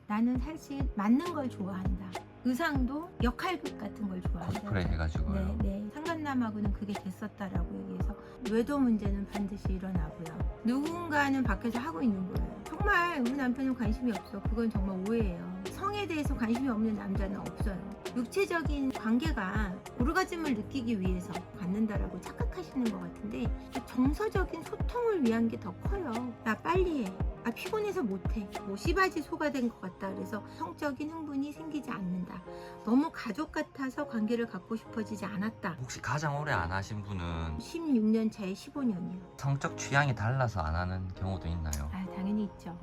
나는 사실 맞는 걸 좋아한다. 의상도 역할극 같은 걸 좋아한다. 코스프레 해가지고요. 네. 상간남하고는 그게 됐었다라고 얘기해서 외도 문제는 반드시 일어나고요. 누군가는 밖에서 하고 있는 거예요. 정말 우리 남편은 관심이 없어. 그건 정말 오해예요. 성에 대해서 관심이 없는 남자는 없어요. 육체적인 관계가 오르가즘을 느끼기 위해서 갖는다라고 착각하시는 것 같은데 정서적인 소통을 위한 게 더 커요. 나 빨리 해. 아 피곤해서 못해. 뭐 씨바지 소가 된 것 같다. 그래서 성적인 흥분이 생기지 않는다. 너무 가족 같아서 관계를 갖고 싶어지지 않았다. 혹시 가장 오래 안 하신 분은 16년 차에 15년이요. 성적 취향이 달라서 안 하는 경우도 있나요? 아 당연히 있죠.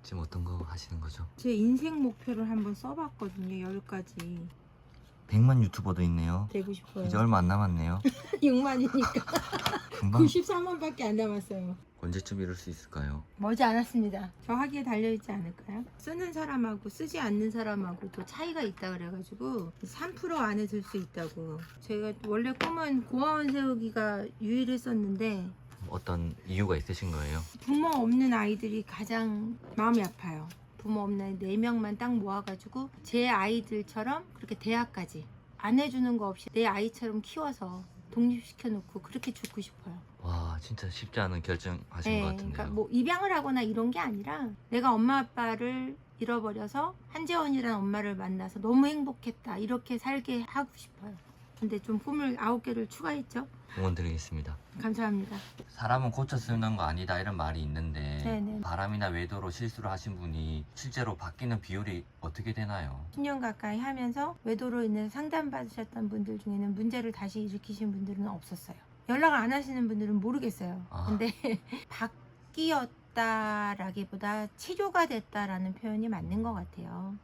지금 어떤 거 하시는 거죠? 제 인생 목표를 한번 써봤거든요. 10가지 100만 유튜버도 있네요. 되고 싶어요. 이제 얼마 안 남았네요. 6만이니까 금방 94만밖에 안 남았어요. 언제쯤 이룰 수 있을까요? 멀지 않았습니다. 저 하기에 달려있지 않을까요? 쓰는 사람하고 쓰지 않는 사람하고 또 차이가 있다 그래가지고 3% 안에 들 수 있다고. 제가 원래 꿈은 고아원 세우기가 유일했었는데 어떤 이유가 있으신 거예요? 부모 없는 아이들이 가장 마음이 아파요. 부모 없는 4명만 딱 모아가지고 제 아이들처럼 그렇게 대학까지 안 해주는 거 없이 내 아이처럼 키워서 독립시켜놓고 그렇게 죽고 싶어요. 와 진짜 쉽지 않은 결정하신 네, 것 같은데요. 그러니까 뭐 입양을 하거나 이런 게 아니라 내가 엄마 아빠를 잃어버려서 한재원이라는 엄마를 만나서 너무 행복했다 이렇게 살게 하고 싶어요. 근데 좀 꿈을 9개를 추가했죠. 응원 드리겠습니다. 감사합니다. 사람은 고쳐 쓰는 거 아니다 이런 말이 있는데 네네. 바람이나 외도로 실수를 하신 분이 실제로 바뀌는 비율이 어떻게 되나요? 10년 가까이 하면서 외도로 인해서 상담받으셨던 분들 중에는 문제를 다시 일으키신 분들은 없었어요. 연락 안 하시는 분들은 모르겠어요. 근데 바뀌었다라기보다 치료가 됐다라는 표현이 맞는 것 같아요.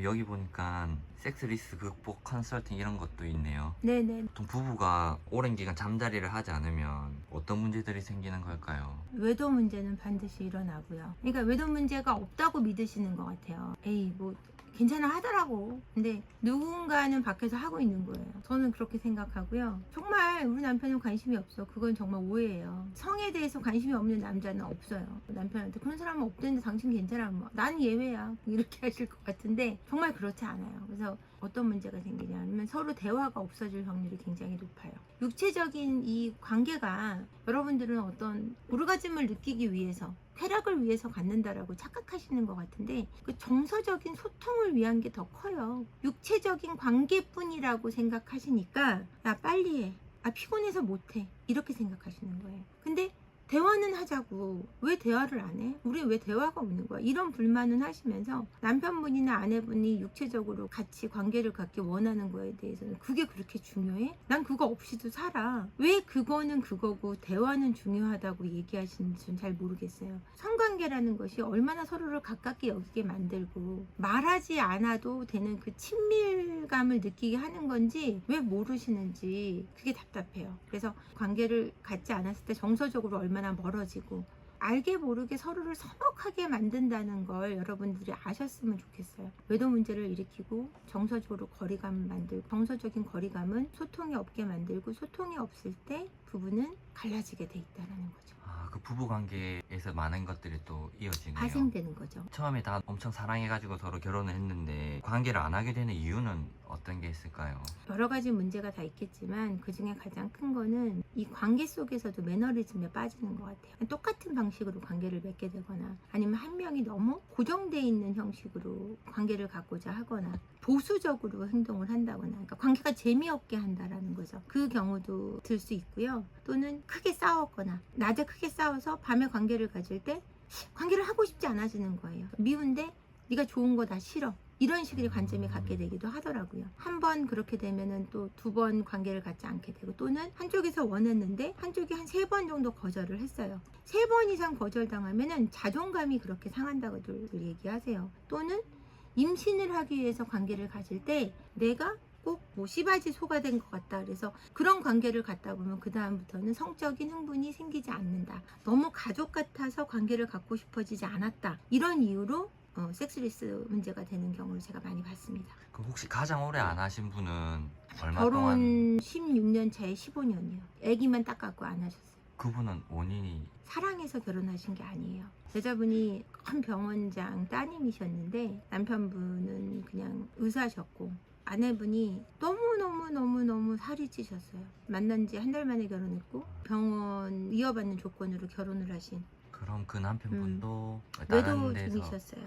여기 보니까 섹스리스 극복 컨설팅 이런 것도 있네요. 네네. 보통 부부가 오랜 기간 잠자리를 하지 않으면 어떤 문제들이 생기는 걸까요? 외도 문제는 반드시 일어나고요. 그러니까 외도 문제가 없다고 믿으시는 것 같아요. 에이 뭐 괜찮아 하더라고. 근데 누군가는 밖에서 하고 있는 거예요. 저는 그렇게 생각하고요. 정말 우리 남편은 관심이 없어. 그건 정말 오해예요. 성에 대해서 관심이 없는 남자는 없어요. 남편한테 그런 사람은 없던데 당신 괜찮아? 뭐 난 예외야. 이렇게 하실 것 같은데 정말 그렇지 않아요. 그래서 어떤 문제가 생기냐면 서로 대화가 없어질 확률이 굉장히 높아요. 육체적인 이 관계가 여러분들은 어떤 오르가즘을 느끼기 위해서 쾌락을 위해서 갖는다라고 착각하시는 것 같은데 그 정서적인 소통을 위한 게 더 커요. 육체적인 관계뿐이라고 생각하시니까 야 빨리 해. 아 피곤해서 못해. 이렇게 생각하시는 거예요. 근데 대화는 하자고. 왜 대화를 안 해? 우리 왜 대화가 없는 거야? 이런 불만은 하시면서 남편분이나 아내분이 육체적으로 같이 관계를 갖기 원하는 거에 대해서는 그게 그렇게 중요해? 난 그거 없이도 살아. 왜 그거는 그거고 대화는 중요하다고 얘기하시는지 전 잘 모르겠어요. 성관계라는 것이 얼마나 서로를 가깝게 여기게 만들고 말하지 않아도 되는 그 친밀감을 느끼게 하는 건지 왜 모르시는지 그게 답답해요. 그래서 관계를 갖지 않았을 때 정서적으로 얼마나 멀어지고 알게 모르게 서로를 서먹하게 만든다는 걸 여러분들이 아셨으면 좋겠어요. 외도 문제를 일으키고 정서적으로 거리감을 만들고 정서적인 거리감은 소통이 없게 만들고 소통이 없을 때 부부는 갈라지게 돼 있다는 거죠. 그 부부 관계에서 많은 것들이 또 이어지네요. 파생되는 거죠. 처음에 다 엄청 사랑해가지고 서로 결혼을 했는데 관계를 안 하게 되는 이유는 어떤 게 있을까요? 여러 가지 문제가 다 있겠지만 그 중에 가장 큰 거는 이 관계 속에서도 매너리즘에 빠지는 것 같아요. 똑같은 방식으로 관계를 맺게 되거나 아니면 한 명이 너무 고정되어 있는 형식으로 관계를 갖고자 하거나 보수적으로 행동을 한다거나 그러니까 관계가 재미없게 한다라는 거죠. 그 경우도 들 수 있고요. 또는 크게 싸웠거나 낮에 크게 싸워서 밤에 관계를 가질 때 관계를 하고 싶지 않아지는 거예요. 미운데 네가 좋은 거 다 싫어. 이런 식의 관점이 갖게 되기도 하더라고요. 한 번 그렇게 되면은 또 2번 관계를 갖지 않게 되고 또는 한쪽에서 원했는데 한쪽이 한 3번 정도 거절을 했어요. 3번 이상 거절당하면은 자존감이 그렇게 상한다고들 얘기하세요. 또는 임신을 하기 위해서 관계를 가질 때 내가 꼭 뭐 씨바지 소가 된 것 같다. 그래서 그런 관계를 갖다 보면 그 다음부터는 성적인 흥분이 생기지 않는다. 너무 가족 같아서 관계를 갖고 싶어지지 않았다. 이런 이유로 섹스리스 문제가 되는 경우를 제가 많이 봤습니다. 그럼 혹시 가장 오래 안 하신 분은 얼마 결혼 동안 16년 차에 15년이요. 아기만 딱 갖고 안 하셨어요. 그분은 원인이 사랑해서 결혼하신 게 아니에요. 여자분이 큰 병원장 따님이셨는데 남편분은 그냥 의사셨고 아내분이 너무 살이 찌셨어요. 만난 지 한 달 만에 결혼했고 병원 이어받는 조건으로 결혼을 하신 그럼 그 남편분도 다른 외도 데서 중이셨어요.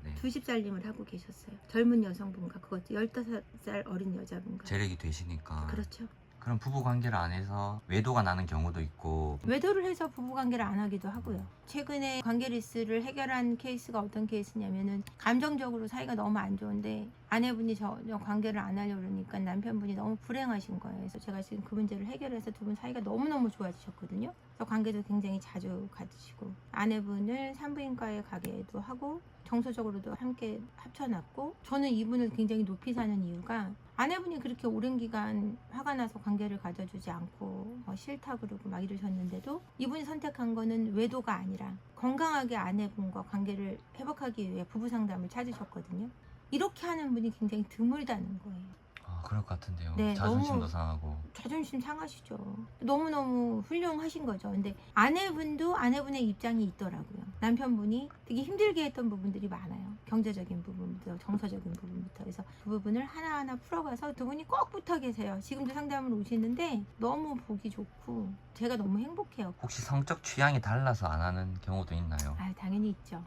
네. 20살림을 하고 계셨어요. 젊은 여성분과 그것도 15살 어린 여자분과. 재력이 되시니까. 그렇죠. 그럼 부부 관계를 안 해서 외도가 나는 경우도 있고. 외도를 해서 부부관계를 안 하기도 하고요. 최근에 관계리스를 해결한 케이스가 어떤 케이스냐면은 감정적으로 사이가 너무 안 좋은데 아내분이 전혀 관계를 안 하려고 그러니까 남편분이 너무 불행하신 거예요. 그래서 제가 지금 그 문제를 해결해서 두 분 사이가 너무너무 좋아지셨거든요. 그래서 관계도 굉장히 자주 가지시고 아내분을 산부인과에 가게도 하고 정서적으로도 함께 합쳐놨고 저는 이분을 굉장히 높이 사는 이유가 아내분이 그렇게 오랜 기간 화가 나서 관계를 가져주지 않고 싫다 그러고 막 이러셨는데도 이분이 선택한 거는 외도가 아니라 건강하게 아내분과 관계를 회복하기 위해 부부 상담을 찾으셨거든요. 이렇게 하는 분이 굉장히 드물다는 거예요. 그럴 것 같은데요. 네, 자존심도 너무 상하고. 자존심 상하시죠. 너무너무 훌륭하신 거죠. 근데 아내분도 아내분의 입장이 있더라고요. 남편분이 되게 힘들게 했던 부분들이 많아요. 경제적인 부분부터 정서적인 부분부터. 그래서 그 부분을 하나하나 풀어가서 두 분이 꼭 붙어 계세요. 지금도 상담을 오시는데 너무 보기 좋고 제가 너무 행복해요. 혹시 성적 취향이 달라서 안 하는 경우도 있나요? 당연히 있죠.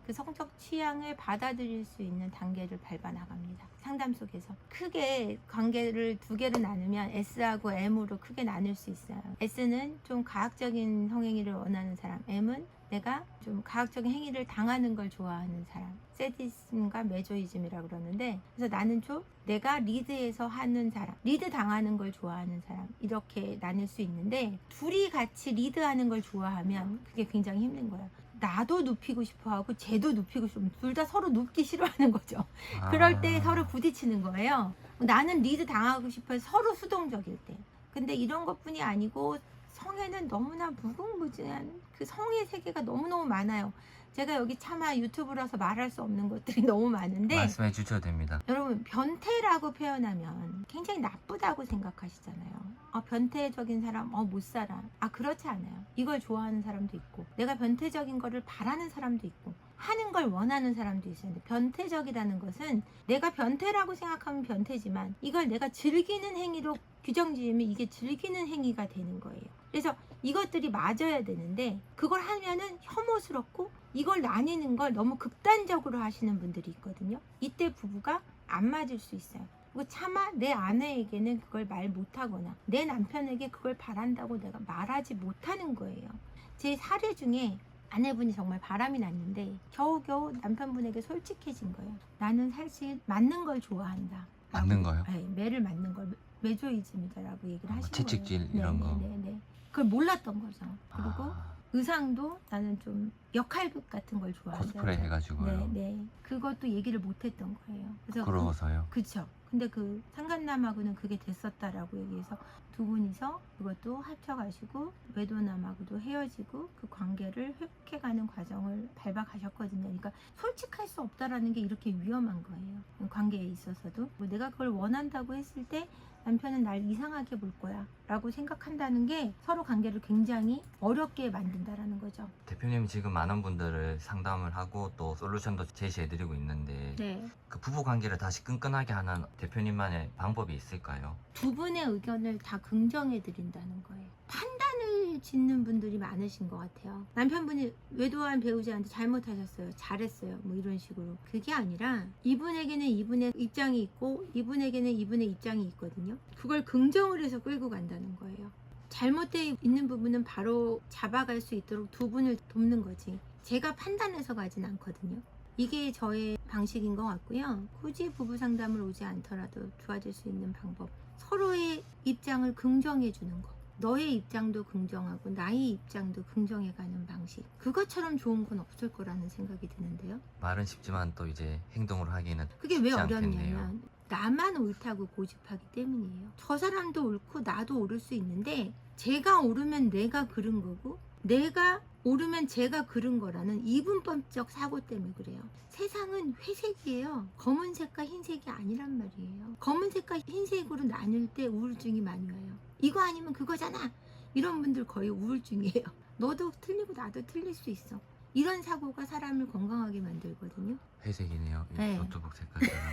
그 성적 취향을 받아들일 수 있는 단계를 밟아 나갑니다. 상담 속에서 크게 관계를 두 개로 나누면 S하고 M으로 크게 나눌 수 있어요. S는 좀 과학적인 성행위를 원하는 사람, M은 내가 좀 과학적인 행위를 당하는 걸 좋아하는 사람. 세디즘과 메조이즘이라고 그러는데 그래서 나는 좀 내가 리드해서 하는 사람, 리드 당하는 걸 좋아하는 사람 이렇게 나눌 수 있는데 둘이 같이 리드하는 걸 좋아하면 그게 굉장히 힘든 거예요. 나도 눕히고 싶어하고 쟤도 눕히고 싶어 둘 다 서로 눕기 싫어하는 거죠. 그럴 때 서로 부딪히는 거예요. 나는 리드 당하고 싶어서 서로 수동적일 때. 근데 이런 것뿐이 아니고 성에는 너무나 무궁무진한 그 성의 세계가 너무너무 많아요. 제가 여기 차마 유튜브라서 말할 수 없는 것들이 너무 많은데 말씀해 주셔도 됩니다. 여러분 변태라고 표현하면 굉장히 나쁘다고 생각하시잖아요. 변태적인 사람 못 살아. 그렇지 않아요. 이걸 좋아하는 사람도 있고 내가 변태적인 거를 바라는 사람도 있고 하는 걸 원하는 사람도 있어요. 근데 변태적이라는 것은 내가 변태라고 생각하면 변태지만 이걸 내가 즐기는 행위로 규정 지으면 이게 즐기는 행위가 되는 거예요. 그래서 이것들이 맞아야 되는데 그걸 하면은 혐오스럽고 이걸 나뉘는 걸 너무 극단적으로 하시는 분들이 있거든요. 이때 부부가 안 맞을 수 있어요. 그리고 차마 내 아내에게는 그걸 말 못하거나 내 남편에게 그걸 바란다고 내가 말하지 못하는 거예요. 제 사례 중에 아내분이 정말 바람이 났는데 겨우겨우 남편분에게 솔직해진 거예요. 나는 사실 맞는 걸 좋아한다. 맞는 거요? 네, 매를 맞는 걸 메조이즘이다라고 얘기를 하신 채찍질 거예요. 이런 거. 네. 그걸 몰랐던 거죠. 그리고 아, 의상도 나는 좀 역할극 같은 걸 좋아한다. 코스프레 해가지고요. 네. 그것도 얘기를 못했던 거예요. 그래서 부끄러워서요. 그쵸. 근데 그 상간남하고는 그게 됐었다라고 얘기해서 두 분이서 그것도 합쳐가시고 외도남하고도 헤어지고 그 관계를 회복해가는 과정을 밟아가셨거든요. 그러니까 솔직할 수 없다라는 게 이렇게 위험한 거예요. 관계에 있어서도 내가 그걸 원한다고 했을 때 남편은 날 이상하게 볼 거야 라고 생각한다는 게 서로 관계를 굉장히 어렵게 만든다라는 거죠. 대표님 지금 많은 분들을 상담을 하고 또 솔루션도 제시해드리고 있는데 네. 그 부부 관계를 다시 끈끈하게 하는 대표님만의 방법이 있을까요? 두 분의 의견을 다 긍정해 드린다는 거예요. 판단을 짓는 분들이 많으신 것 같아요. 남편분이 외도한 배우자한테 잘못하셨어요. 잘했어요. 뭐 이런 식으로. 그게 아니라 이분에게는 이분의 입장이 있고 이분에게는 이분의 입장이 있거든요. 그걸 긍정을 해서 끌고 간다는 거예요. 잘못되어 있는 부분은 바로 잡아갈 수 있도록 두 분을 돕는 거지. 제가 판단해서 가진 않거든요. 이게 저의 방식인 것 같고요. 굳이 부부 상담을 오지 않더라도 도와줄 수 있는 방법. 서로의 입장을 긍정해 주는 거. 너의 입장도 긍정하고 나의 입장도 긍정해가는 방식. 그것처럼 좋은 건 없을 거라는 생각이 드는데요. 말은 쉽지만 또 이제 행동으로 하기는 그게 왜 쉽지 않겠네요. 어렵냐면 나만 옳다고 고집하기 때문이에요. 저 사람도 옳고 나도 옳을 수 있는데 제가 옳으면 내가 그른 거고 내가 옳으면 제가 그른 거라는 이분법적 사고 때문에 그래요. 세상은 회색이에요. 검은색과 흰색이 아니란 말이에요. 검은색과 흰색으로 나눌 때 우울증이 많이 와요. 이거 아니면 그거잖아. 이런 분들 거의 우울증이에요. 너도 틀리고 나도 틀릴 수 있어. 이런 사고가 사람을 건강하게 만들거든요. 회색이네요. 이 네. 노트북 색깔처럼.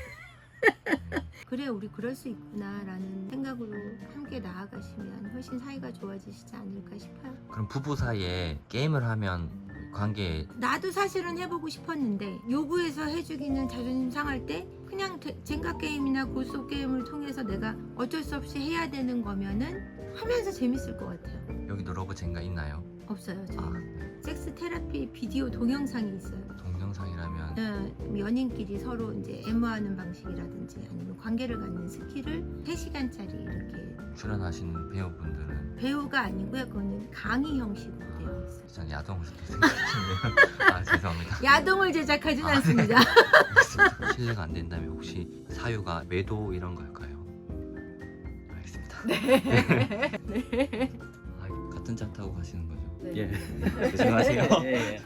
그래 우리 그럴 수 있구나라는 생각으로 함께 나아가시면 훨씬 사이가 좋아지시지 않을까 싶어요. 그럼 부부 사이에 게임을 하면 관계 나도 사실은 해보고 싶었는데 요구해서 해주기는 자존심 상할 때 그냥 젠가 게임이나 고스톱 게임을 통해서 내가 어쩔 수 없이 해야 되는 거면은 하면서 재밌을 것 같아요. 여기도 로브 젠가 있나요? 없어요. 저희 아, 네. 섹스 테라피 비디오 동영상이 있어요. 동영상이라면 연인끼리 서로 이제 애무하는 방식이라든지 아니면 관계를 갖는 스킬을 3시간짜리 이렇게 출연하시는 배우분들은 배우가 아니고요. 그거는 강의 형식으로 되어 있어요. 전 야동을 생각했는데요. 아 죄송합니다. 야동을 제작하진 아, 네. 않습니다. 알겠습니다. 실례가 안 된다면 혹시 사유가 매도 이런 걸까요? 알겠습니다. 네. 아, 같은 차 타고 가시는 거죠? 네. 예. 조심하세요. 예, 예.